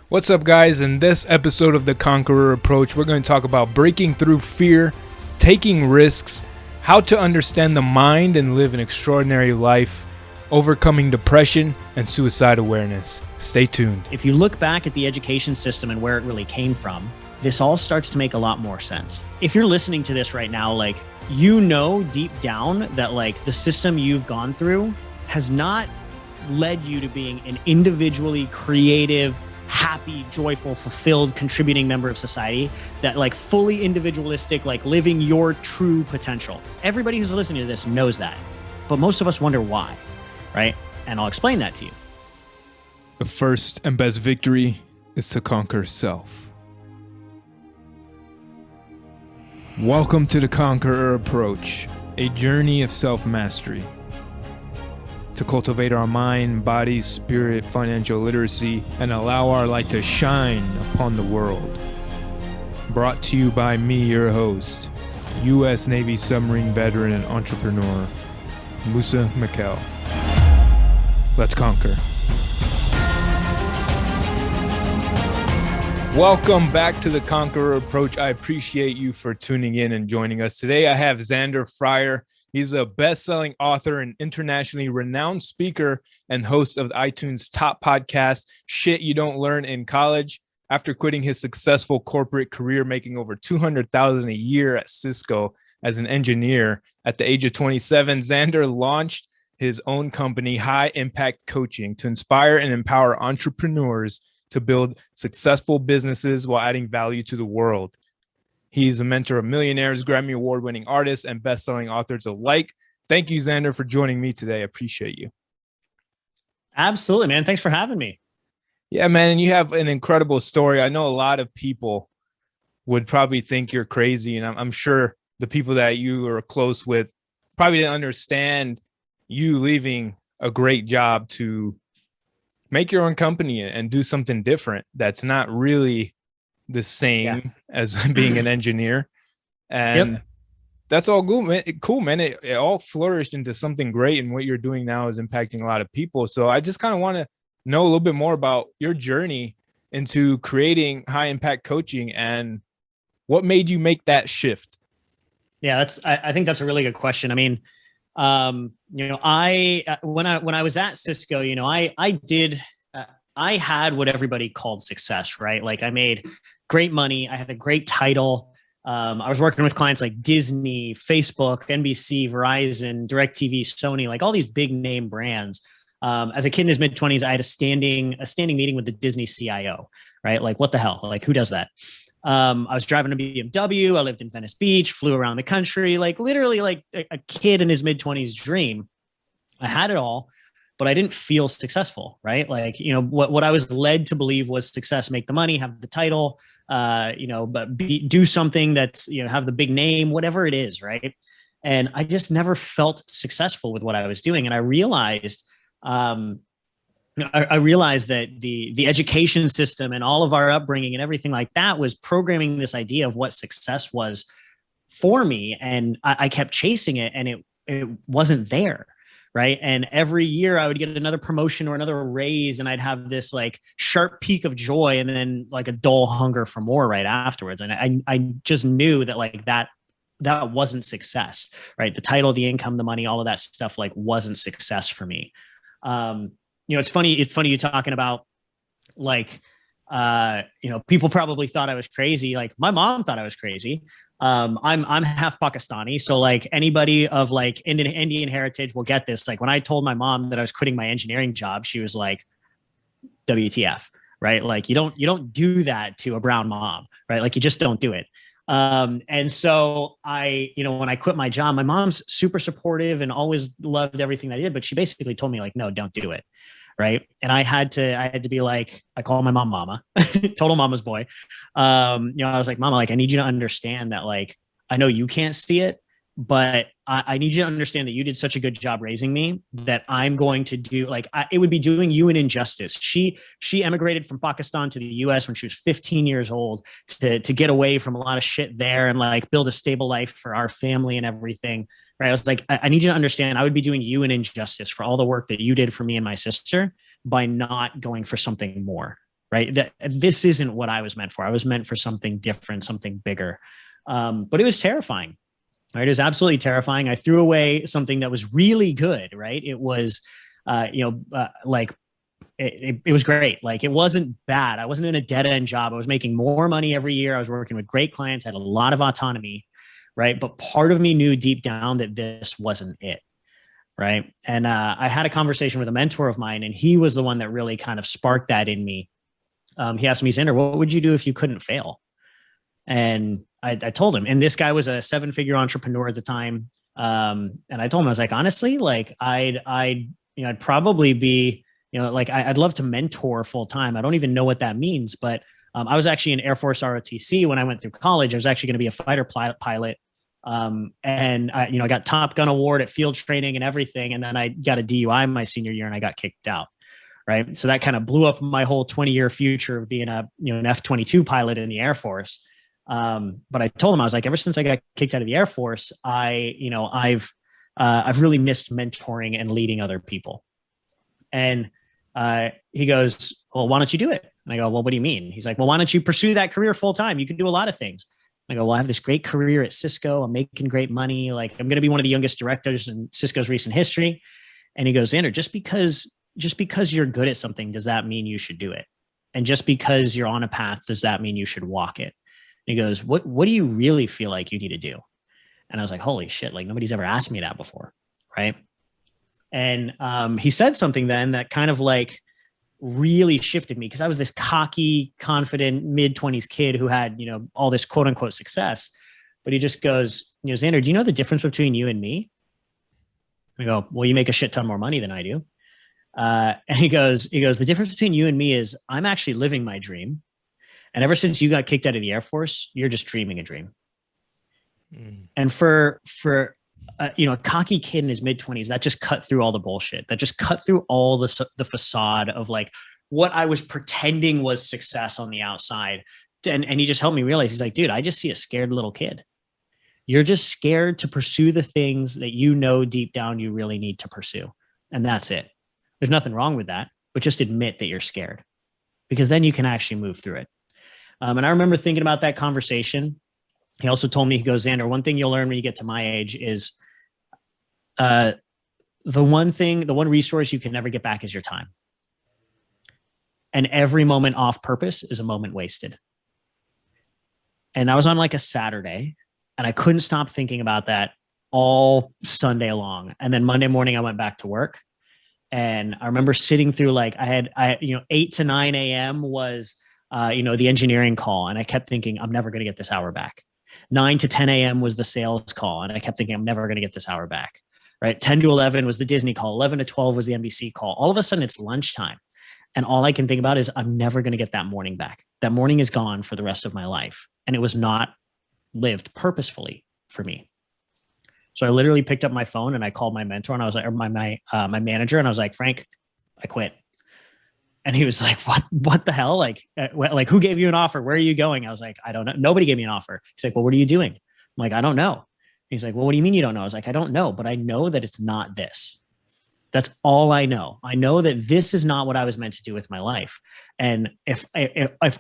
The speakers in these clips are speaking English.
What's up, guys? In this episode of the Conqueror Approach, we're going to talk about breaking through fear, taking risks, how to understand the mind and live an extraordinary life, overcoming depression, and suicide awareness. Stay tuned. If you look back at the education system and where it really came from, this all starts to make a lot more sense. If you're listening to this right now, you know deep down that the system you've gone through has not led you to being an individually creative, happy, joyful, fulfilled, contributing member of society, that fully individualistic, living your true potential. Everybody who's listening to this knows that, but most of us wonder why, right? And I'll explain that to you. The first and best victory is to conquer self. Welcome to the Conqueror Approach, a journey of self-mastery. To cultivate our mind, body, spirit, financial literacy, and allow our light to shine upon the world. Brought to you by me, your host, U.S. Navy submarine veteran and entrepreneur, Musa Mikkel. Let's conquer. Welcome back to the Conqueror Approach. I appreciate you for tuning in and joining us. Today I have Zander Fryer. He's a best-selling author and internationally renowned speaker and host of iTunes' top podcast, Shit You Don't Learn in College. After quitting his successful corporate career, making over $200,000 a year at Cisco as an engineer, at the age of 27, Zander launched his own company, High Impact Coaching, to inspire and empower entrepreneurs to build successful businesses while adding value to the world. He's a mentor of millionaires, Grammy award-winning artists, and best-selling authors alike. Thank you, Zander, for joining me today. I appreciate you. Absolutely, man. Thanks for having me. Yeah, man. And you have an incredible story. I know a lot of people would probably think you're crazy. And I'm sure the people that you are close with probably didn't understand you leaving a great job to make your own company and do something different that's not really the same as being an engineer. And that's all good, man. Cool, man. It all flourished into something great, and what you're doing now is impacting a lot of people. So I just kind of want to know a little bit more about your journey into creating high impact coaching and what made you make that shift. Yeah, I think that's a really good question. I mean, when I was at Cisco, I had what everybody called success, right? I made great money. I had a great title. I was working with clients like Disney, Facebook, NBC, Verizon, DirecTV, Sony, all these big name brands. As a kid in his mid-20s, I had a standing meeting with the Disney CIO, right? What the hell? Who does that? I was driving a BMW. I lived in Venice Beach, flew around the country, literally a kid in his mid-20s dream. I had it all, but I didn't feel successful, right? What I was led to believe was success: make the money, have the title, but do something that's, have the big name, whatever it is, right? And I just never felt successful with what I was doing. And I realized, that the education system and all of our upbringing and everything like that was programming this idea of what success was for me. And I kept chasing it, and it wasn't there. Right. And every year I would get another promotion or another raise, and I'd have this sharp peak of joy, and then a dull hunger for more right afterwards. And I just knew that that wasn't success, right? The title, the income, the money, all of that stuff wasn't success for me. It's funny you talking about people probably thought I was crazy. My mom thought I was crazy. I'm half Pakistani. So anybody of Indian heritage will get this. When I told my mom that I was quitting my engineering job, she was like, WTF, right? You don't do that to a brown mom, right? You just don't do it. And so when I quit my job, my mom's super supportive and always loved everything I did, but she basically told me no, don't do it. Right. And I had to be I call my mom Mama, total mama's boy. I was like, Mama, I need you to understand that, I know you can't see it, but I need you to understand that you did such a good job raising me that I'm going to do, it would be doing you an injustice. She emigrated from Pakistan to the US when she was 15 years old to get away from a lot of shit there and build a stable life for our family and everything. Right. I was like, I need you to understand, I would be doing you an injustice for all the work that you did for me and my sister by not going for something more. right? That this isn't what I was meant for. I was meant for something different, something bigger. But it was terrifying, right? It was absolutely terrifying. I threw away something that was really good, right? It was, like it was great. Like it wasn't bad. I wasn't in a dead end job. I was making more money every year. I was working with great clients, had a lot of autonomy, right? But part of me knew deep down that this wasn't it, right? And I had a conversation with a mentor of mine, and he was the one that really kind of sparked that in me. He asked me, Zander, what would you do if you couldn't fail? And I told him, and this guy was a 7-figure entrepreneur at the time. And I told him, I was like, honestly, like I'd probably be, like I'd love to mentor full time. I don't even know what that means, but I was actually in Air Force ROTC when I went through college. I was actually going to be a fighter pilot. And I got Top Gun award at field training and everything. And then I got a DUI my senior year and I got kicked out. Right. So that kind of blew up my whole 20-year future of being an F-22 pilot in the Air Force. But I told him, I was like, ever since I got kicked out of the Air Force, I've really missed mentoring and leading other people. And he goes, well, why don't you do it? And I go, well, what do you mean? He's like, well, why don't you pursue that career full time? You can do a lot of things. I go, well, I have this great career at Cisco. I'm making great money. Like I'm going to be one of the youngest directors in Cisco's recent history. And he goes, Zander, just because you're good at something, does that mean you should do it? And just because you're on a path, does that mean you should walk it? And he goes, what do you really feel like you need to do? And I was like, holy shit, like nobody's ever asked me that before. Right. And he said something then that kind of like really shifted me, because I was this cocky, confident mid-20s kid who had, all this quote unquote success. But he just goes, Zander, do you know the difference between you and me? I go, well, you make a shit ton more money than I do. And he goes, the difference between you and me is I'm actually living my dream. And ever since you got kicked out of the Air Force, you're just dreaming a dream. And for a cocky kid in his mid-20s, that just cut through all the bullshit. That just cut through all the facade of like what I was pretending was success on the outside. And he just helped me realize, he's like, dude, I just see a scared little kid. You're just scared to pursue the things that deep down you really need to pursue. And that's it. There's nothing wrong with that, but just admit that you're scared, because then you can actually move through it. And I remember thinking about that conversation. He also told me, he goes, Zander, one thing you'll learn when you get to my age is the one resource you can never get back is your time. And every moment off purpose is a moment wasted. And I was on like a Saturday, and I couldn't stop thinking about that all Sunday long. And then Monday morning I went back to work. And I remember sitting through like I had 8 to 9 a.m. was the engineering call. And I kept thinking, I'm never going to get this hour back. 9 to 10 a.m. was the sales call. And I kept thinking, I'm never going to get this hour back. Right. 10 to 11 was the Disney call. 11 to 12 was the NBC call. All of a sudden it's lunchtime. And all I can think about is I'm never going to get that morning back. That morning is gone for the rest of my life. And it was not lived purposefully for me. So I literally picked up my phone and I called my mentor, and I was like, or my manager, and I was like, Frank, I quit. And he was like, what the hell? Like who gave you an offer? Where are you going? I was like, I don't know. Nobody gave me an offer. He's like, well, what are you doing? I'm like, I don't know. He's like, well, what do you mean you don't know? I was like, I don't know, but I know that it's not this. That's all I know. I know that this is not what I was meant to do with my life. And if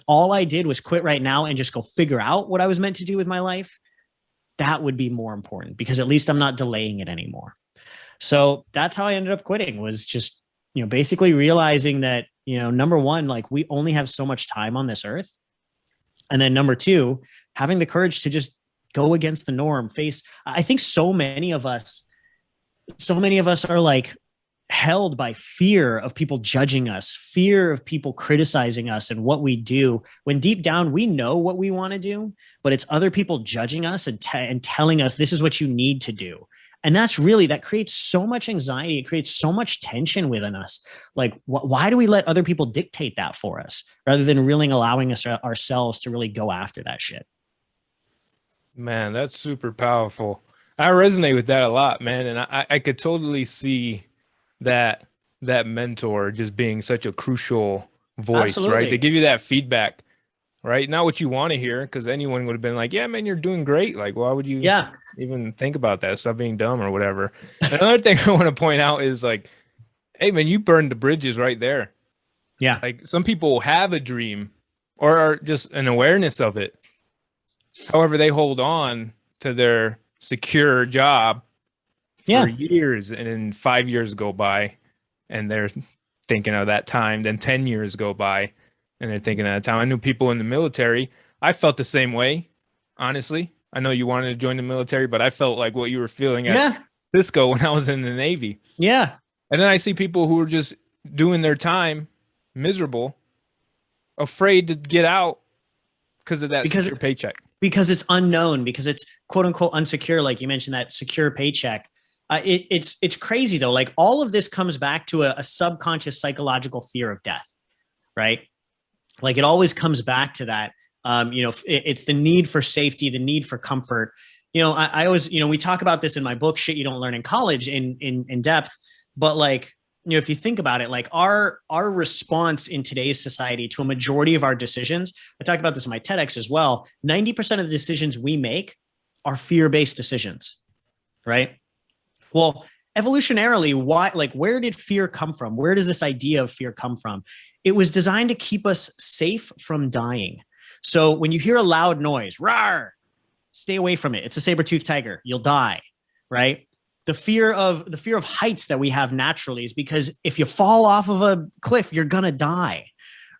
all I did was quit right now and just go figure out what I was meant to do with my life, that would be more important, because at least I'm not delaying it anymore. So that's how I ended up quitting, was just, basically realizing that, number one, like we only have so much time on this earth. And then number two, having the courage to just go against the norm, I think so many of us are like held by fear of people judging us, fear of people criticizing us and what we do, when deep down we know what we want to do, but it's other people judging us and telling us this is what you need to do. And that creates so much anxiety. It creates so much tension within us. Like, why do we let other people dictate that for us rather than really allowing us ourselves to really go after that shit? Man, that's super powerful. I resonate with that a lot, man. And I could totally see that mentor just being such a crucial voice, Absolutely. right? To give you that feedback, right? Not what you want to hear, because anyone would have been like, yeah, man, you're doing great. Like, why would you even think about that? Stop being dumb or whatever. Another thing I want to point out is like, hey, man, you burned the bridges right there. Yeah. Like some people have a dream or are just an awareness of it. However, they hold on to their secure job for Yeah. years, and then 5 years go by and they're thinking of that time. Then 10 years go by and they're thinking of that time. I knew people in the military. I felt the same way, honestly. I know you wanted to join the military, but I felt like what you were feeling at Yeah. Cisco when I was in the Navy. Yeah. And then I see people who are just doing their time miserable, afraid to get out because of that secure paycheck. Because it's unknown, because it's quote unquote unsecure. Like you mentioned, that secure paycheck. It's crazy though. Like all of this comes back to a subconscious psychological fear of death, right? Like it always comes back to that. It's the need for safety, the need for comfort. I always, we talk about this in my book, Shit You Don't Learn in College, in depth. But like, if you think about it, like our response in today's society to a majority of our decisions, I talked about this in my TEDx as well. 90% of the decisions we make are fear-based decisions, right? Well, evolutionarily, where did fear come from? Where does this idea of fear come from? It was designed to keep us safe from dying. So when you hear a loud noise, rawr, stay away from it. It's a saber-toothed tiger. You'll die, right? The fear of heights that we have naturally is because if you fall off of a cliff, you're gonna die,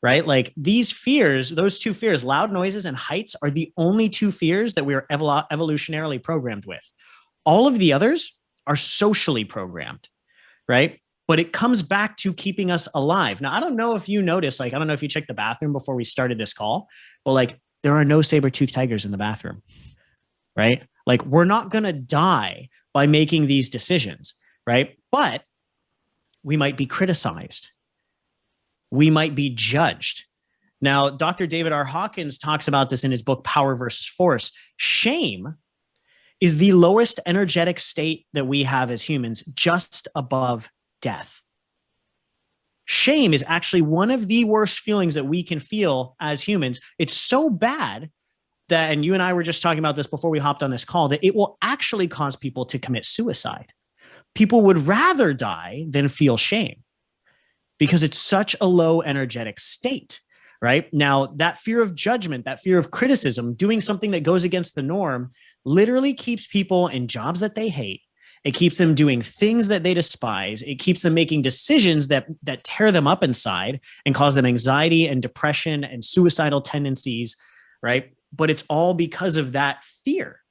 right? Like these fears, those two fears, loud noises and heights, are the only two fears that we are evolutionarily programmed with. All of the others are socially programmed, right? But it comes back to keeping us alive. Now, I don't know if you noticed, like, I don't know if you checked the bathroom before we started this call, but like, there are no saber-toothed tigers in the bathroom, right? Like, we're not going to die by making these decisions, right? But we might be criticized. We might be judged. Now, Dr. David R. Hawkins talks about this in his book, Power versus Force. Shame is the lowest energetic state that we have as humans, just above death. Shame is actually one of the worst feelings that we can feel as humans. It's so bad that, and you and I were just talking about this before we hopped on this call, that it will actually cause people to commit suicide. People would rather die than feel shame because it's such a low energetic state, right? Now, that fear of judgment, that fear of criticism, doing something that goes against the norm, literally keeps people in jobs that they hate. It keeps them doing things that they despise. It keeps them making decisions that tear them up inside and cause them anxiety and depression and suicidal tendencies, right? But it's all because of that fear.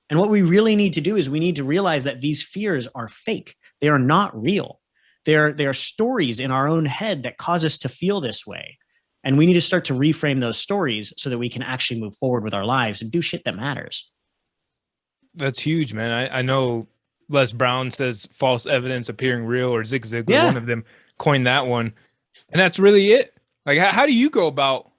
And what we really need to do is we need to realize that these fears are fake. They are not real. They are stories in our own head that cause us to feel this way. And we need to start to reframe those stories so that we can actually move forward with our lives and do shit that matters. That's huge, man. I know Les Brown says false evidence appearing real, or Zig Ziglar, one of them coined that one. And that's really it. Like, how do you go about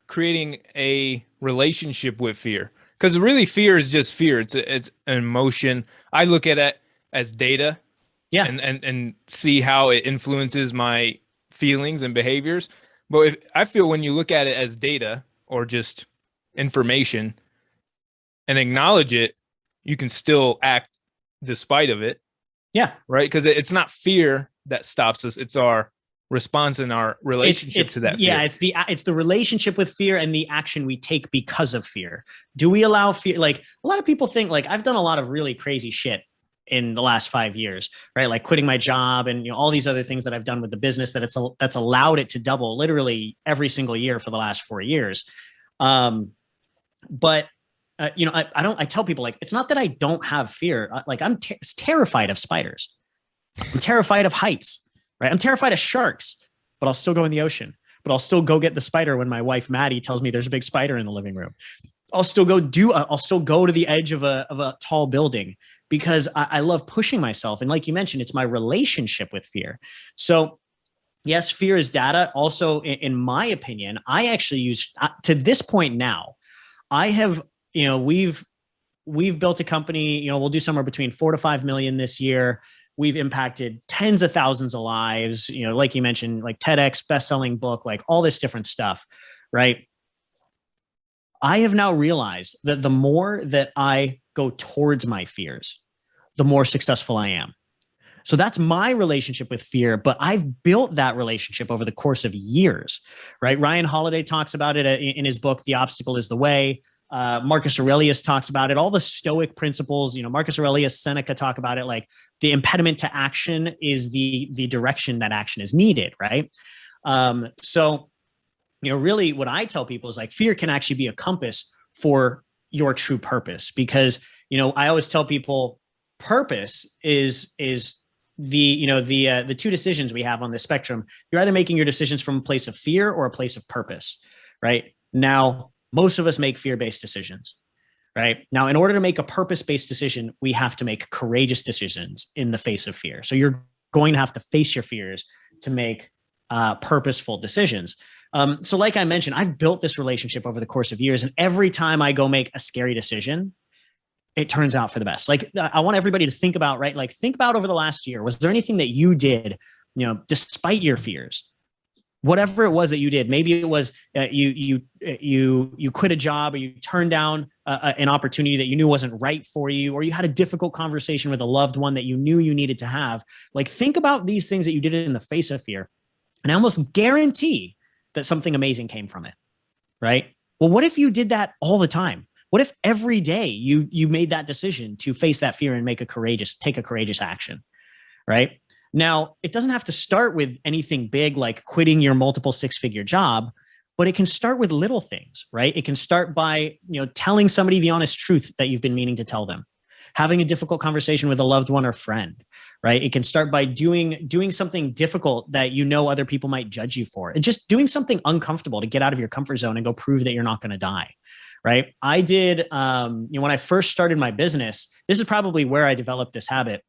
creating a relationship with fear? Because really fear is just fear. It's an emotion. I look at it as data, and see how it influences my feelings and behaviors. But I feel when you look at it as data or just information and acknowledge it, you can still act despite of it. Yeah. Right? Because it's not fear that stops us. It's our response and our relationship to that fear. Yeah, it's the relationship with fear and the action we take because of fear. Do we allow fear? Like, a lot of people think, like, I've done a lot of really crazy shit in the last 5 years, right? Like quitting my job and all these other things that I've done with the business that's allowed it to double literally every single year for the last 4 years. But I tell people, like, it's not that I don't have fear. Like, I'm terrified of spiders. I'm terrified of heights, right? I'm terrified of sharks, but I'll still go in the ocean. But I'll still go get the spider when my wife Maddie tells me there's a big spider in the living room. I'll still go to the edge of a tall building because I love pushing myself. And like you mentioned, it's my relationship with fear. So yes, fear is data. Also, in my opinion, I actually use to this point now, I have, we've built a company, we'll do somewhere between 4 to 5 million this year. We've impacted tens of thousands of lives, like you mentioned, like TEDx, best-selling book, like all this different stuff, right? I have now realized that the more that I go towards my fears, the more successful I am. So that's my relationship with fear, but I've built that relationship over the course of years, right? Ryan Holiday talks about it in his book, The Obstacle is the Way. Marcus Aurelius talks about it. All the Stoic principles, Marcus Aurelius, Seneca talk about it. Like the impediment to action is the direction that action is needed, right? So, really what I tell people is like fear can actually be a compass for your true purpose, because, I always tell people purpose is the two decisions we have on the spectrum. You're either making your decisions from a place of fear or a place of purpose, right? Now, most of us make fear-based decisions, right? Now, in order to make a purpose-based decision, we have to make courageous decisions in the face of fear. So you're going to have to face your fears to make purposeful decisions. So like I mentioned, I've built this relationship over the course of years, and every time I go make a scary decision, it turns out for the best. Like I want everybody to think about, right? Like think about over the last year, was there anything that you did, despite your fears? Whatever it was that you did, maybe it was you quit a job, or you turned down an opportunity that you knew wasn't right for you, or you had a difficult conversation with a loved one that you knew you needed to have. Like think about these things that you did in the face of fear, and I almost guarantee that something amazing came from it, right? Well, what if you did that all the time? What if every day you made that decision to face that fear and take a courageous action, right? Now, it doesn't have to start with anything big like quitting your multiple six-figure job, but it can start with little things, right? It can start by, telling somebody the honest truth that you've been meaning to tell them, having a difficult conversation with a loved one or friend, right? It can start by doing something difficult that other people might judge you for, and just doing something uncomfortable to get out of your comfort zone and go prove that you're not going to die, right? I did, when I first started my business, this is probably where I developed this habit.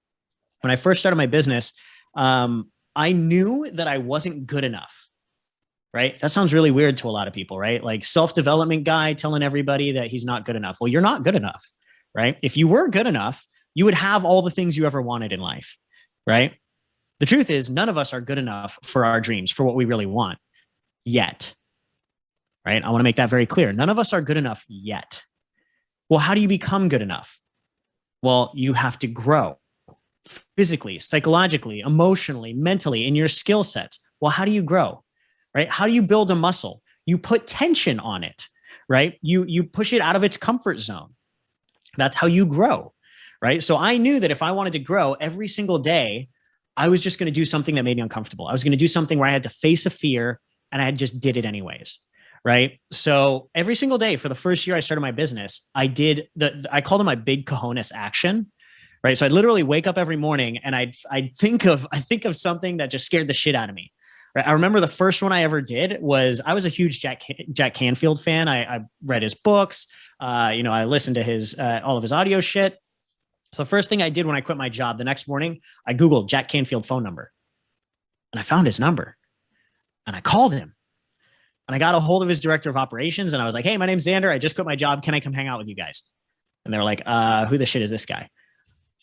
When I first started my business, I knew that I wasn't good enough, right? That sounds really weird to a lot of people, right? Like self-development guy telling everybody that he's not good enough. Well, you're not good enough, right? If you were good enough, you would have all the things you ever wanted in life, right? The truth is, none of us are good enough for our dreams, for what we really want yet, right? I want to make that very clear. None of us are good enough yet. Well, how do you become good enough? Well, you have to grow physically, psychologically, emotionally, mentally, in your skill sets. Well, how do you grow, right? How do you build a muscle? You put tension on it, right? You push it out of its comfort zone. That's how you grow, right? So I knew that if I wanted to grow every single day, I was just going to do something that made me uncomfortable. I was going to do something where I had to face a fear, and I just did it anyways, right? So every single day for the first year I started my business, I called it my big cojones action, right? So I'd literally wake up every morning and I'd think of something that just scared the shit out of me. Right? I remember the first one I ever did was, I was a huge Jack Canfield fan. I read his books. I listened to all of his audio shit. So the first thing I did when I quit my job, the next morning, I Googled Jack Canfield phone number, and I found his number, and I called him, and I got a hold of his director of operations, and I was like, "Hey, my name's Zander. I just quit my job. Can I come hang out with you guys?" And they were like, "Who the shit is this guy?"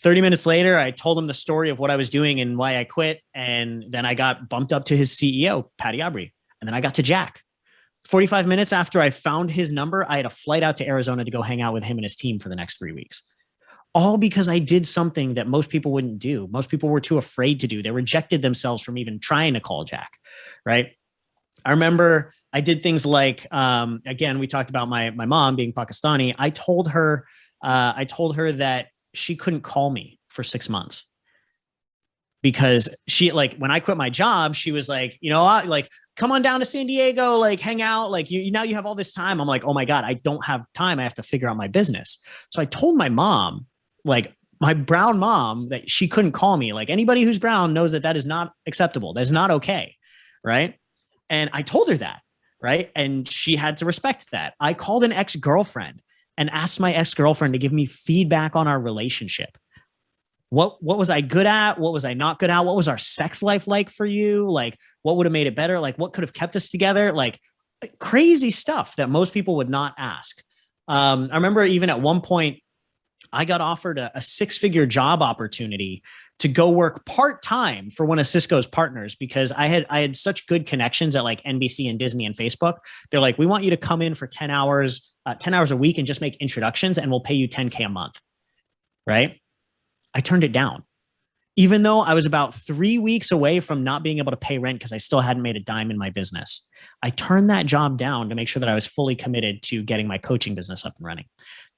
30 minutes later, I told him the story of what I was doing and why I quit. And then I got bumped up to his CEO, Patty Aubrey. And then I got to Jack. 45 minutes after I found his number, I had a flight out to Arizona to go hang out with him and his team for the next 3 weeks. All because I did something that most people wouldn't do. Most people were too afraid to do. They rejected themselves from even trying to call Jack, right? I remember I did things like, again, we talked about my mom being Pakistani. I told her that she couldn't call me for 6 months because when I quit my job, she was like, come on down to San Diego, like hang out, like now you have all this time. I'm like, oh my God, I don't have time. I have to figure out my business. So I told my mom, like my brown mom, that she couldn't call me. Like anybody who's brown knows that is not acceptable. That's not okay. Right. And I told her that. Right. And she had to respect that. I called an ex-girlfriend and asked my ex-girlfriend to give me feedback on our relationship. What was I good at? What was I not good at? What was our sex life like for you? Like, what would have made it better? Like, what could have kept us together? Like, crazy stuff that most people would not ask. I remember even at one point, I got offered a six-figure job opportunity to go work part-time for one of Cisco's partners because I had such good connections at like NBC and Disney and Facebook. They're like, we want you to come in for 10 hours a week and just make introductions, and we'll pay you $10K a month. Right? I turned it down. even though I was about 3 weeks away from not being able to pay rent because I still hadn't made a dime in my business. I turned that job down to make sure that I was fully committed to getting my coaching business up and running.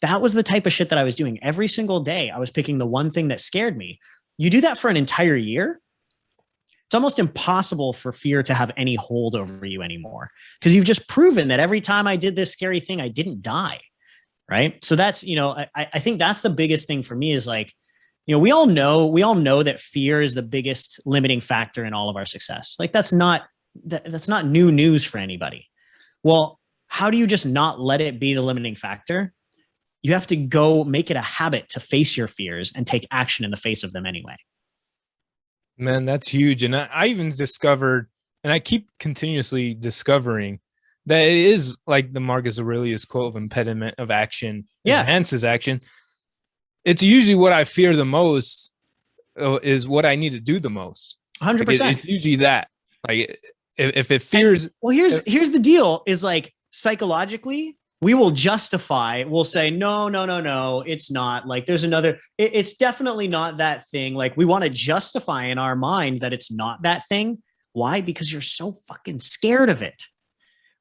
That was the type of shit that I was doing every single day. I was picking the one thing that scared me. You do that for an entire year, it's almost impossible for fear to have any hold over you anymore, because you've just proven that every time I did this scary thing, I didn't die. Right. So that's, I think that's the biggest thing for me is like, we all know that fear is the biggest limiting factor in all of our success. Like that's not new news for anybody. Well, how do you just not let it be the limiting factor? You have to go make it a habit to face your fears and take action in the face of them anyway. Man, that's huge. And I even discovered, and I keep continuously discovering, that it is like the Marcus Aurelius quote of impediment of action enhances action. It's usually what I fear the most is what I need to do the most. 100%. Like it's usually that. Like if it fears. Here's the deal is like psychologically, we will justify, we'll say, no, it's not. Like there's another, it's definitely not that thing. Like we want to justify in our mind that it's not that thing. Why? Because you're so fucking scared of it.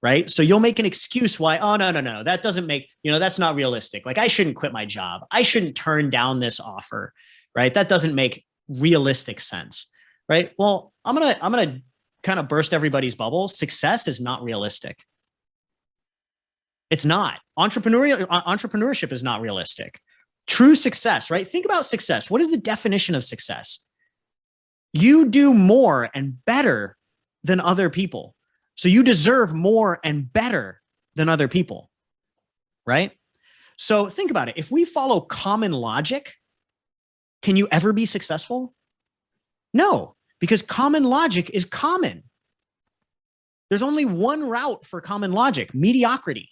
Right. So you'll make an excuse why, oh, no, that doesn't make, that's not realistic. Like I shouldn't quit my job. I shouldn't turn down this offer. Right. That doesn't make realistic sense. Right. Well, I'm going to kind of burst everybody's bubble. Success is not realistic. It's not. Entrepreneurship is not realistic. True success, right? Think about success. What is the definition of success? You do more and better than other people. So you deserve more and better than other people, right? So think about it. If we follow common logic, can you ever be successful? No, because common logic is common. There's only one route for common logic: mediocrity.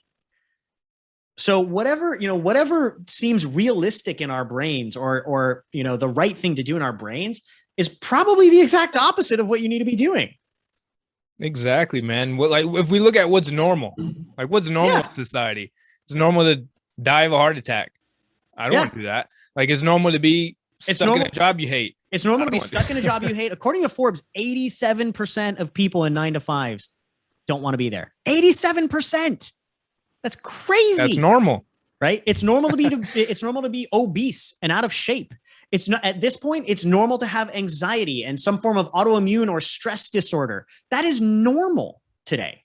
So whatever seems realistic in our brains or the right thing to do in our brains is probably the exact opposite of what you need to be doing. Exactly, man. Like if we look at what's normal, like what's normal in society, it's normal to die of a heart attack. I don't want to do that. Like it's normal to be stuck in a job you hate. It's normal to be stuck in a job you hate. According to Forbes, 87% of people in 9-to-5s don't want to be there. 87%. That's crazy. That's normal, right? It's normal to be obese and out of shape. It's not at this point. It's normal to have anxiety and some form of autoimmune or stress disorder. That is normal today.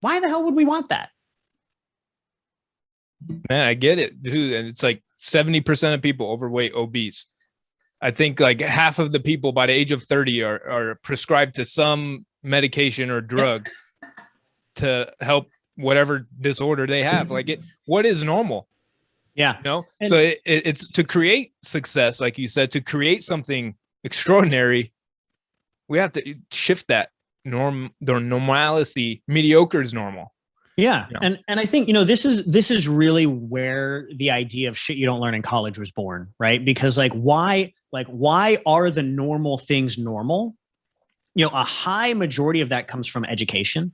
Why the hell would we want that? Man, I get it, dude. And it's like 70% of people overweight, obese. I think like half of the people by the age of 30 are prescribed to some medication or drug to help whatever disorder they have. Like what is normal? Yeah. So it's to create success, like you said, to create something extraordinary, we have to shift that the normalcy. Mediocre is normal. Yeah. And I think, this is really where the idea of shit you don't learn in college was born, right? Because why are the normal things normal? A high majority of that comes from education.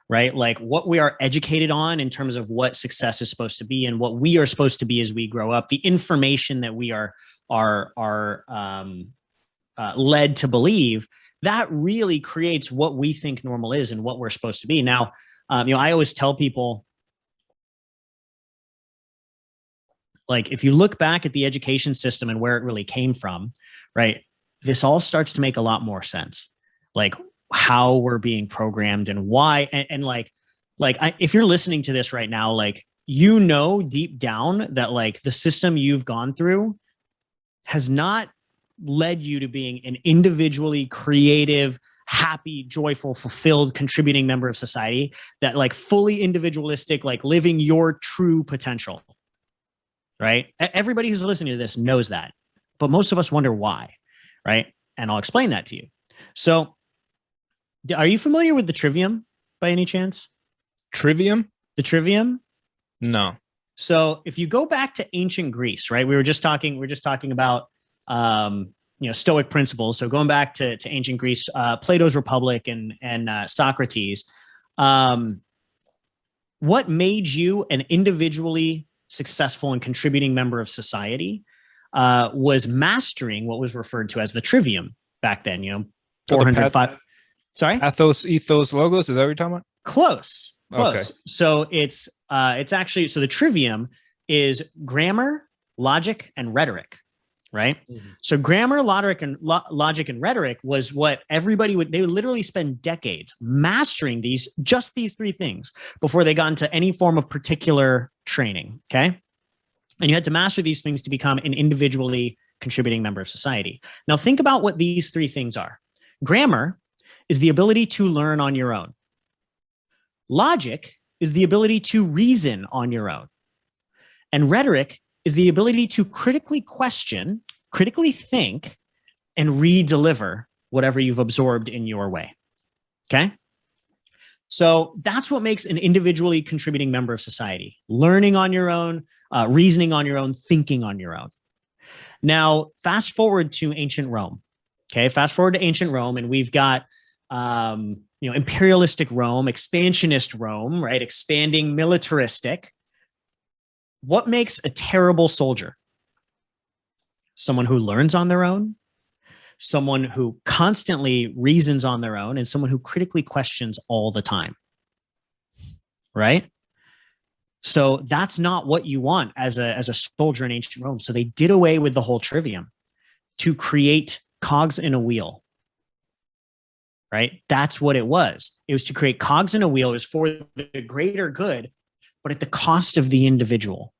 Right? Like what we are educated on in terms of what success is supposed to be and what we are supposed to be as we grow up, the information that we are led to believe, that really creates what we think normal is and what we're supposed to be. Now, I always tell people, like, if you look back at the education system and where it really came from, right, this all starts to make a lot more sense. Like, how we're being programmed and why. And if you're listening to this right now, like, deep down that like the system you've gone through has not led you to being an individually creative, happy, joyful, fulfilled, contributing member of society, that like fully individualistic, like living your true potential. Right? Everybody who's listening to this knows that, but most of us wonder why. Right? And I'll explain that to you. So, are you familiar with the trivium by any chance? Trivium? The trivium? No. So if you go back to ancient Greece, right? We were just talking about Stoic principles. So going back to ancient Greece, Plato's Republic and Socrates. What made you an individually successful and contributing member of society? was mastering what was referred to as the trivium back then. 405. Sorry, Pathos, ethos, logos. Is that what you're talking about? Close. Okay. So it's actually, so the trivium is grammar, logic, and rhetoric, right? Mm-hmm. So grammar, logic, and rhetoric was what everybody they would literally spend decades mastering these three things before they got into any form of particular training. Okay. And you had to master these things to become an individually contributing member of society. Now think about what these three things are. Grammar is the ability to learn on your own. Logic is the ability to reason on your own. And rhetoric is the ability to critically question, critically think, and re-deliver whatever you've absorbed in your way. Okay? So that's what makes an individually contributing member of society. Learning on your own, reasoning on your own, thinking on your own. Now, fast forward to ancient Rome. Okay, fast forward to ancient Rome, and we've got imperialistic Rome, expansionist Rome, right? Expanding, militaristic. What makes a terrible soldier? Someone who learns on their own, someone who constantly reasons on their own, and someone who critically questions all the time. Right? So that's not what you want as a soldier in ancient Rome. So they did away with the whole trivium to create cogs in a wheel. Right? That's what it was. It was to create cogs in a wheel. It was for the greater good, but at the cost of the individual.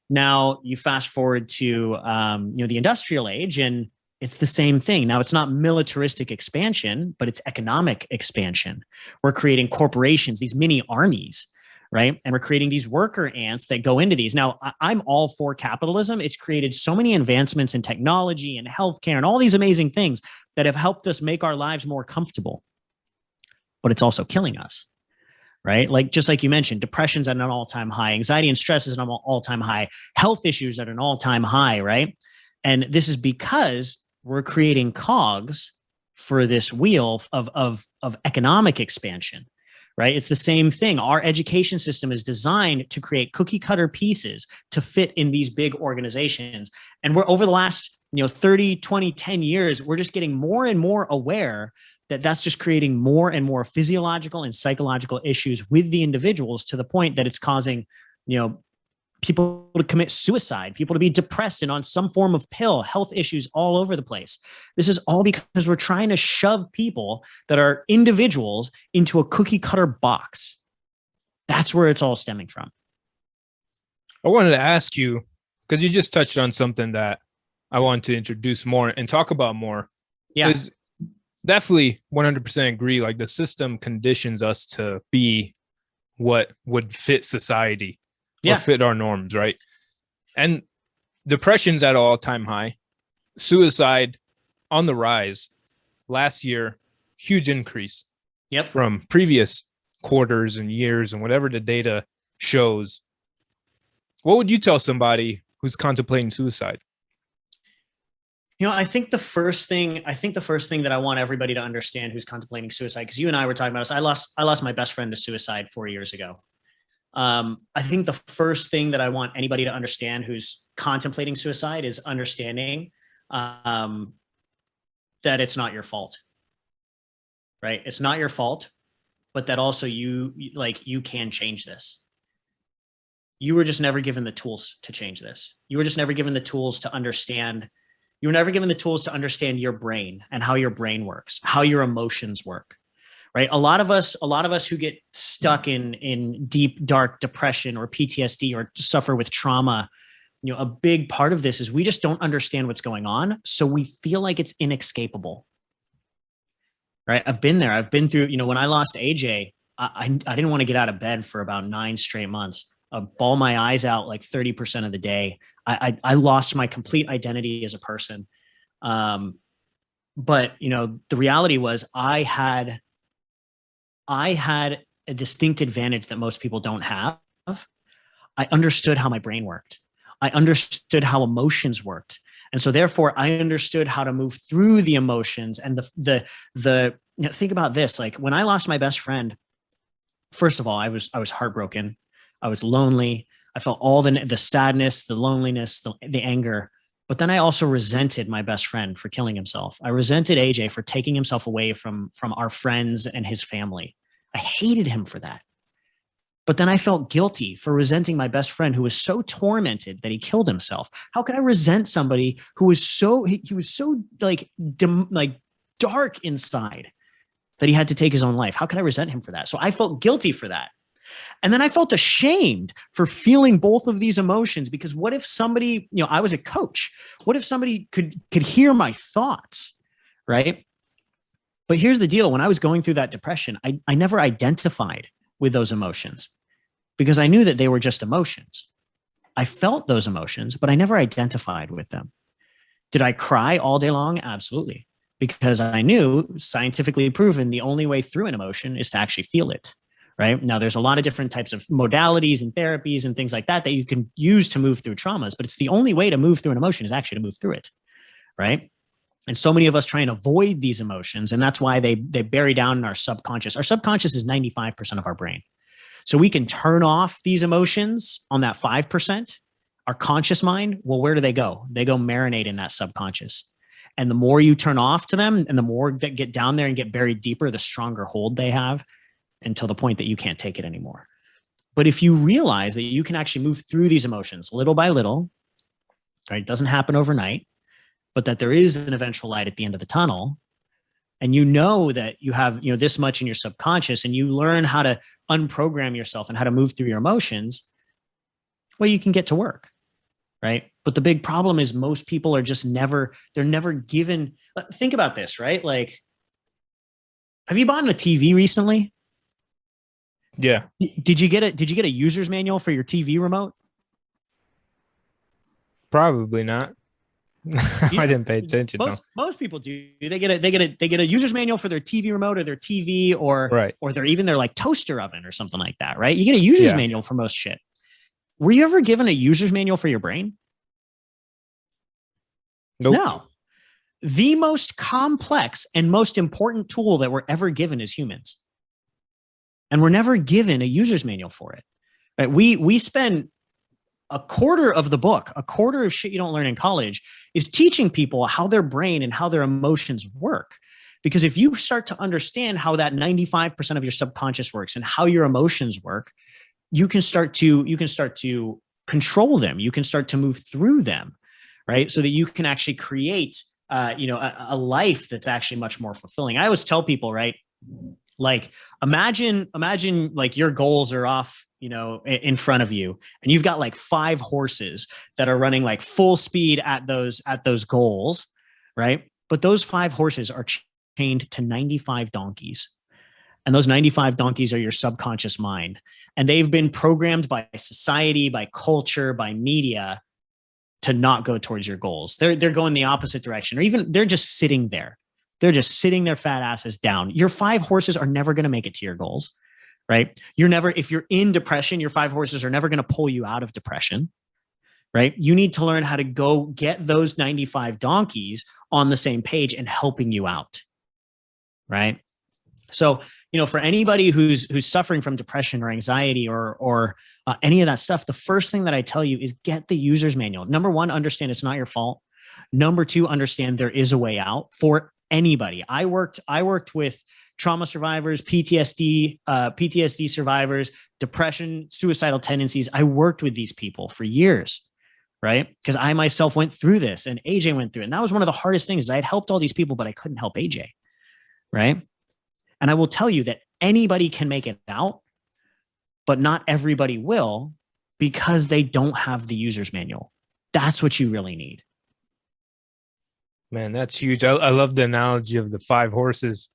Now you fast forward to the industrial age, and it's the same thing. Now it's not militaristic expansion, but it's economic expansion. We're creating corporations, these mini armies, right? And we're creating these worker ants that go into these. Now I'm all for capitalism. It's created so many advancements in technology and healthcare and all these amazing things that have helped us make our lives more comfortable, but it's also killing us, right? Just like you mentioned, depression's at an all-time high, anxiety and stress is at an all-time high, health issues at an all-time high, right? And this is because we're creating cogs for this wheel of economic expansion, right? It's the same thing. Our education system is designed to create cookie cutter pieces to fit in these big organizations. And we're over the last 30, 20, 10 years, we're just getting more and more aware that that's just creating more and more physiological and psychological issues with the individuals, to the point that it's causing, people to commit suicide, people to be depressed and on some form of pill, health issues all over the place. This is all because we're trying to shove people that are individuals into a cookie cutter box. That's where it's all stemming from. I wanted to ask you, because you just touched on something that I want to introduce more and talk about more. Yeah. Is definitely 100% agree. Like the system conditions us to be what would fit society, or fit our norms, right? And depression's at an all-time high. Suicide on the rise. Last year, huge increase. Yep. From previous quarters and years and whatever the data shows. What would you tell somebody who's contemplating suicide? I think the first thing that I want everybody to understand who's contemplating suicide, because you and I were talking about this, I lost my best friend to suicide 4 years ago. I think the first thing that I want anybody to understand who's contemplating suicide is understanding that it's not your fault, right? It's not your fault, but that also you can change this. You were just never given the tools to change this. You were just never given the tools to understand. You were never given the tools to understand your brain and how your brain works, how your emotions work, right? A lot of us who get stuck in deep, dark depression or PTSD or suffer with trauma, a big part of this is we just don't understand what's going on. So we feel like it's inescapable, right? I've been there. I've been through, when I lost AJ, I didn't want to get out of bed for about 9 straight months. Bawl my eyes out like 30% of the day. I lost my complete identity as a person. But the reality was I had a distinct advantage that most people don't have. I understood how my brain worked. I understood how emotions worked. And so therefore I understood how to move through the emotions and think about this. Like when I lost my best friend, first of all, I was heartbroken. I was lonely. I felt all the sadness, the loneliness, the anger. But then I also resented my best friend for killing himself. I resented AJ for taking himself away from our friends and his family. I hated him for that. But then I felt guilty for resenting my best friend who was so tormented that he killed himself. How could I resent somebody who was he was so like dark inside that he had to take his own life? How could I resent him for that? So I felt guilty for that. And then I felt ashamed for feeling both of these emotions, because what if somebody, I was a coach. What if somebody could hear my thoughts, right? But here's the deal. When I was going through that depression, I never identified with those emotions because I knew that they were just emotions. I felt those emotions, but I never identified with them. Did I cry all day long? Absolutely. Because I knew, scientifically proven, the only way through an emotion is to actually feel it. Right now, there's a lot of different types of modalities and therapies and things like that you can use to move through traumas, but it's the only way to move through an emotion is actually to move through it. Right. And so many of us try and avoid these emotions. And that's why they bury down in our subconscious. Our subconscious is 95% of our brain. So we can turn off these emotions on that 5%. Our conscious mind, well, where do they go? They go marinate in that subconscious. And the more you turn off to them and the more that get down there and get buried deeper, the stronger hold they have, until the point that you can't take it anymore. But if you realize that you can actually move through these emotions little by little, right? It doesn't happen overnight, but that there is an eventual light at the end of the tunnel. And you know that you have, this much in your subconscious, and you learn how to unprogram yourself and how to move through your emotions, well, you can get to work, right? But the big problem is most people are just they're never given. Think about this, right? Like, have you bought a TV recently? Yeah. Did you get a user's manual for your TV remote? Probably not. I didn't pay attention. Most people do. They get a user's manual for their TV remote or their TV or their like toaster oven or something like that, right? You get a user's manual for most shit. Were you ever given a user's manual for your brain? Nope. No. The most complex and most important tool that we're ever given as humans. And we're never given a user's manual for it. Right? We spend a quarter of the book, a quarter of shit you don't learn in college, is teaching people how their brain and how their emotions work. Because if you start to understand how that 95% of your subconscious works and how your emotions work, you can start to control them. You can start to move through them, right? So that you can actually create, a life that's actually much more fulfilling. I always tell people, right? Like, imagine like your goals are off, in front of you, and you've got like 5 horses that are running like full speed at those goals, right? But those 5 horses are chained to 95 donkeys. And those 95 donkeys are your subconscious mind. And they've been programmed by society, by culture, by media to not go towards your goals. They're going the opposite direction, or even they're just sitting there. They're just sitting their fat asses down. Your 5 horses are never going to make it to your goals, right? If you're in depression, your 5 horses are never going to pull you out of depression, right? You need to learn how to go get those 95 donkeys on the same page and helping you out, right? So, for anybody who's suffering from depression or anxiety or any of that stuff, the first thing that I tell you is get the user's manual. Number 1, understand it's not your fault. Number 2, understand there is a way out for anybody. I worked with trauma survivors, PTSD survivors, depression, suicidal tendencies. I worked with these people for years, right? Because I myself went through this, and AJ went through it. And that was one of the hardest things. I had helped all these people, but I couldn't help AJ, right? And I will tell you that anybody can make it out, but not everybody will, because they don't have the user's manual. That's what you really need. Man, that's huge. I love the analogy of the 5 horses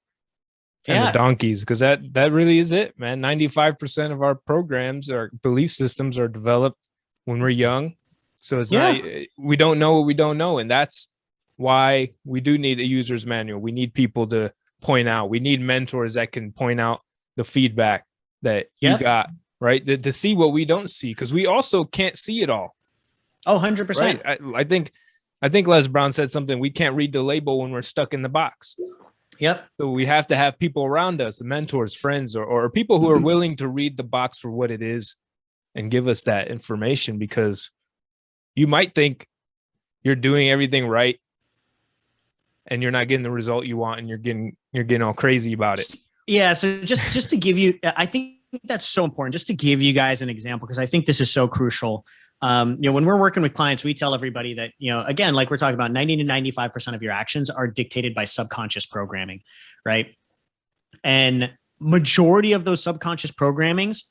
and the donkeys, because that really is it, man. 95% of our programs, our belief systems are developed when we're young. So it's not, we don't know what we don't know. And that's why we do need a user's manual. We need people to point out. We need mentors that can point out the feedback that you got, right? To see what we don't see, because we also can't see it all. Oh, 100%. Right? I think Les Brown said something. We can't read the label when we're stuck in the box. Yep. So we have to have people around us, mentors, friends, or people who are willing to read the box for what it is and give us that information, because you might think you're doing everything right and you're not getting the result you want, and you're getting all crazy about it. Yeah. So just to give you, I think that's so important, just to give you guys an example, because I think this is so crucial. When we're working with clients, we tell everybody that, again, like we're talking about, 90 to 95% of your actions are dictated by subconscious programming, right? And majority of those subconscious programmings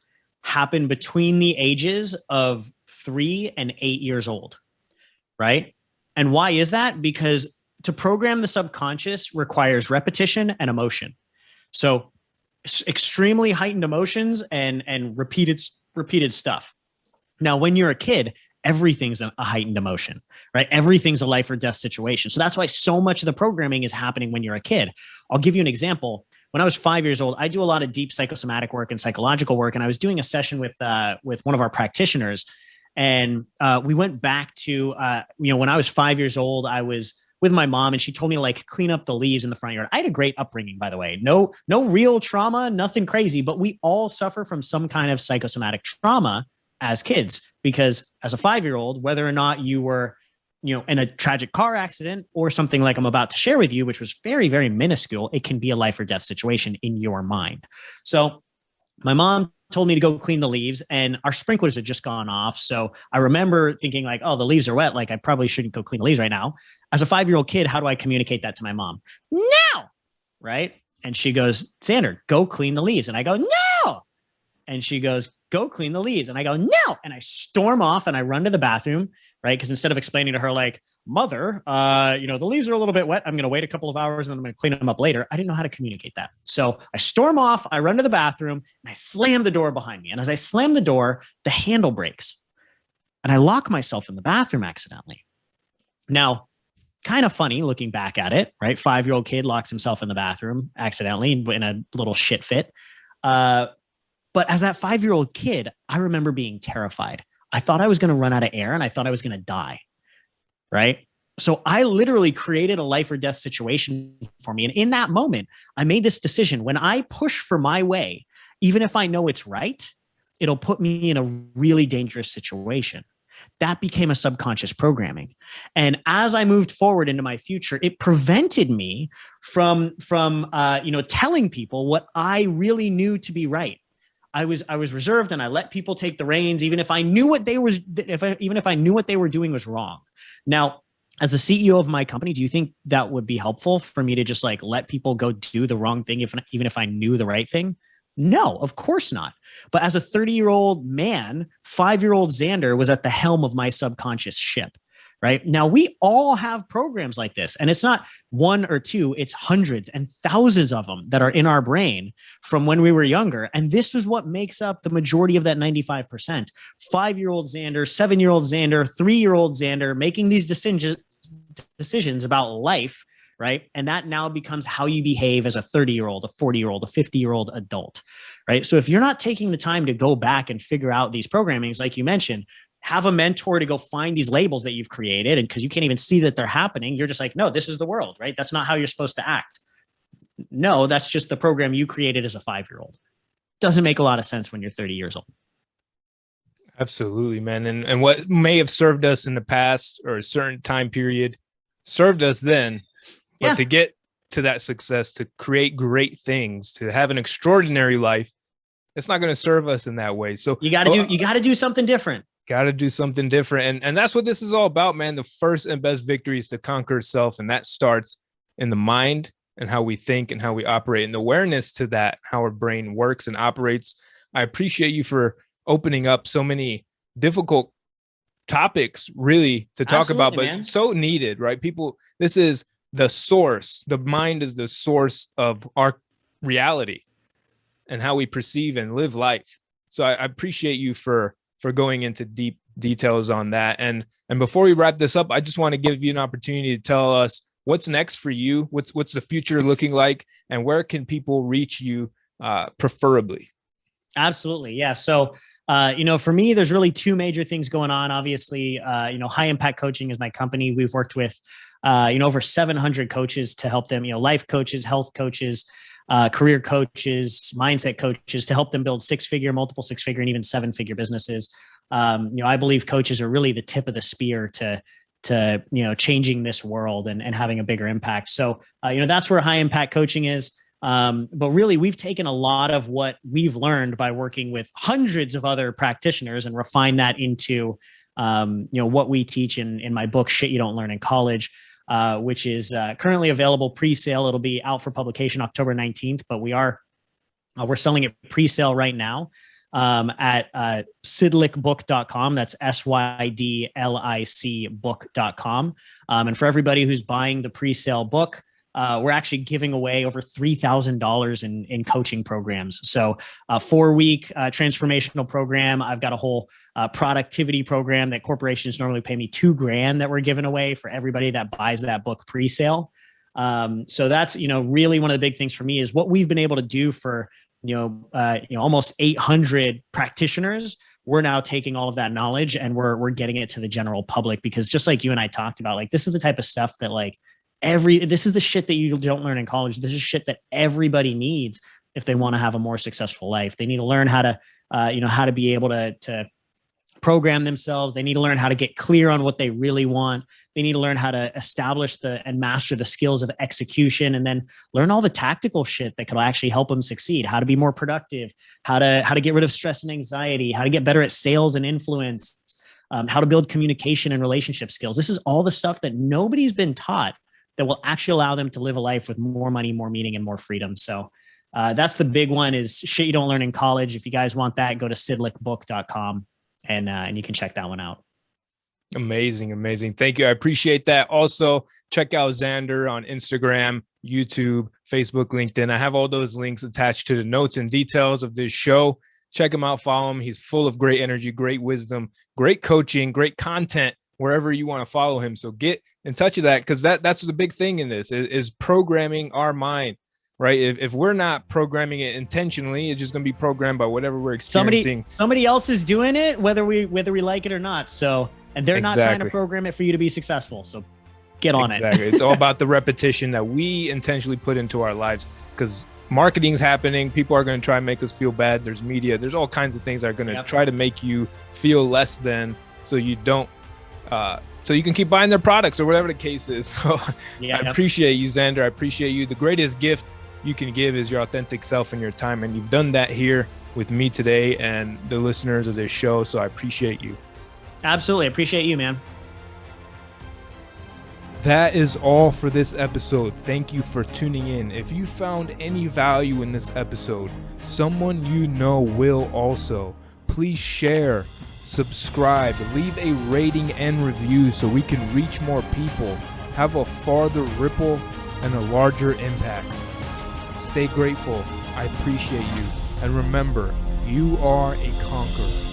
happen between the ages of 3 and 8 years old, right? And why is that? Because to program the subconscious requires repetition and emotion. So extremely heightened emotions and repeated stuff. Now, when you're a kid, everything's a heightened emotion, right? Everything's a life or death situation. So that's why so much of the programming is happening when you're a kid. I'll give you an example. When I was 5 years old, I do a lot of deep psychosomatic work and psychological work. And I was doing a session with one of our practitioners. And we went back to, when I was 5 years old, I was with my mom, and she told me to like clean up the leaves in the front yard. I had a great upbringing, by the way. No real trauma, nothing crazy, but we all suffer from some kind of psychosomatic trauma as kids, because as a 5-year-old, whether or not you were, in a tragic car accident or something like I'm about to share with you, which was very, very minuscule, it can be a life or death situation in your mind. So my mom told me to go clean the leaves, and our sprinklers had just gone off. So I remember thinking like, oh, the leaves are wet. Like I probably shouldn't go clean the leaves right now. As a 5-year-old kid, how do I communicate that to my mom? No. Right. And she goes, Zander, go clean the leaves. And I go, no. And she goes, go clean the leaves. And I go, no. And I storm off and I run to the bathroom. Right. Because instead of explaining to her like, mother, the leaves are a little bit wet, I'm going to wait a couple of hours and then I'm going to clean them up later, I didn't know how to communicate that. So I storm off, I run to the bathroom, and I slam the door behind me. And as I slam the door, the handle breaks and I lock myself in the bathroom accidentally. Now, kind of funny looking back at it, right? 5-year-old kid locks himself in the bathroom accidentally in a little shit fit. But as that 5-year-old kid, I remember being terrified. I thought I was going to run out of air and I thought I was going to die. Right. So I literally created a life or death situation for me. And in that moment, I made this decision. When I push for my way, even if I know it's right, it'll put me in a really dangerous situation. That became a subconscious programming. And as I moved forward into my future, it prevented me from telling people what I really knew to be right. I was reserved, and I let people take the reins, even if I knew what they were doing was wrong. Now, as the CEO of my company, do you think that would be helpful for me to just like let people go do the wrong thing, even if I knew the right thing? No, of course not. But as a 30-year-old man, 5-year-old Zander was at the helm of my subconscious ship. Right now, we all have programs like this, and it's not one or two, it's hundreds and thousands of them that are in our brain from when we were younger. And this is what makes up the majority of that 95%. 5-year-old Zander, 7-year-old Zander, 3-year-old Zander making these decisions about life, right? And that now becomes how you behave as a 30-year-old, a 40-year-old, a 50-year-old adult, right? So if you're not taking the time to go back and figure out these programmings, like you mentioned, have a mentor to go find these labels that you've created. And because you can't even see that they're happening, you're just like, no, this is the world, right? That's not how you're supposed to act. No, that's just the program you created as a 5-year-old. Doesn't make a lot of sense when you're 30 years old. Absolutely, man. And what may have served us in the past or a certain time period served us then, but to get to that success, to create great things, to have an extraordinary life, it's not going to serve us in that way. So you got to do something different. Got to do something different. And that's what this is all about, man. The first and best victory is to conquer self. And that starts in the mind and how we think and how we operate, and the awareness to that, how our brain works and operates. I appreciate you for opening up so many difficult topics really to talk about, but man, so needed, right? People, this is the source. The mind is the source of our reality and how we perceive and live life. So I appreciate you for going into deep details on that. And before we wrap this up, I just want to give you an opportunity to tell us what's next for you. What's the future looking like, and where can people reach you preferably? Absolutely. Yeah. So, for me, there's really two major things going on. Obviously, High Impact Coaching is my company. We've worked with, over 700 coaches to help them, life coaches, health coaches, career coaches, mindset coaches, to help them build multiple six-figure, and even 7-figure businesses. I believe coaches are really the tip of the spear to changing this world and having a bigger impact. So, that's where high impact coaching is. But really, we've taken a lot of what we've learned by working with hundreds of other practitioners and refined that into, what we teach in my book, Shit You Don't Learn in College, which is currently available pre-sale. It'll be out for publication October 19th, but we're selling it pre-sale right now at sydlicbook.com. That's SYDLIC book.com. And for everybody who's buying the pre-sale book, we're actually giving away over $3,000 in coaching programs. So a 4-week transformational program. I've got a whole productivity program that corporations normally pay me $2,000 that we're giving away for everybody that buys that book pre-sale. So that's, really one of the big things for me is what we've been able to do for, almost 800 practitioners. We're now taking all of that knowledge and we're getting it to the general public, because just like you and I talked about, like, this is the type of stuff that this is the shit that you don't learn in college. This is shit that everybody needs if they want to have a more successful life. They need to learn how to, how to be able to program themselves. They need to learn how to get clear on what they really want. They need to learn how to establish and master the skills of execution, and then learn all the tactical shit that could actually help them succeed. How to be more productive, how to get rid of stress and anxiety, how to get better at sales and influence, how to build communication and relationship skills. This is all the stuff that nobody's been taught that will actually allow them to live a life with more money, more meaning, and more freedom. So that's the big one, is Shit You Don't Learn in College. If you guys want that, go to sydlicbook.com and you can check that one out. Amazing. Thank you. I appreciate that. Also, check out Zander on Instagram, YouTube, Facebook, LinkedIn. I have all those links attached to the notes and details of this show. Check him out, follow him. He's full of great energy, great wisdom, great coaching, great content wherever you want to follow him. So get in touch with that, because that's the big thing in this is programming our mind, right? If we're not programming it intentionally, it's just going to be programmed by whatever we're experiencing. Somebody else is doing it, whether we like it or not. So, and they're not trying to program it for you to be successful. So get on it. It's all about the repetition that we intentionally put into our lives, because marketing's happening. People are going to try and make us feel bad. There's media. There's all kinds of things that are going to try to make you feel less than, so you don't, so you can keep buying their products or whatever the case is. So I appreciate you, Zander. I appreciate you. The greatest gift you can give is your authentic self and your time. And you've done that here with me today and the listeners of this show. So I appreciate you. Absolutely. Appreciate you, man. That is all for this episode. Thank you for tuning in. If you found any value in this episode, someone you know will also. Please share, subscribe, leave a rating and review so we can reach more people, have a farther ripple, and a larger impact. Stay grateful. I appreciate you. And remember, you are a conqueror.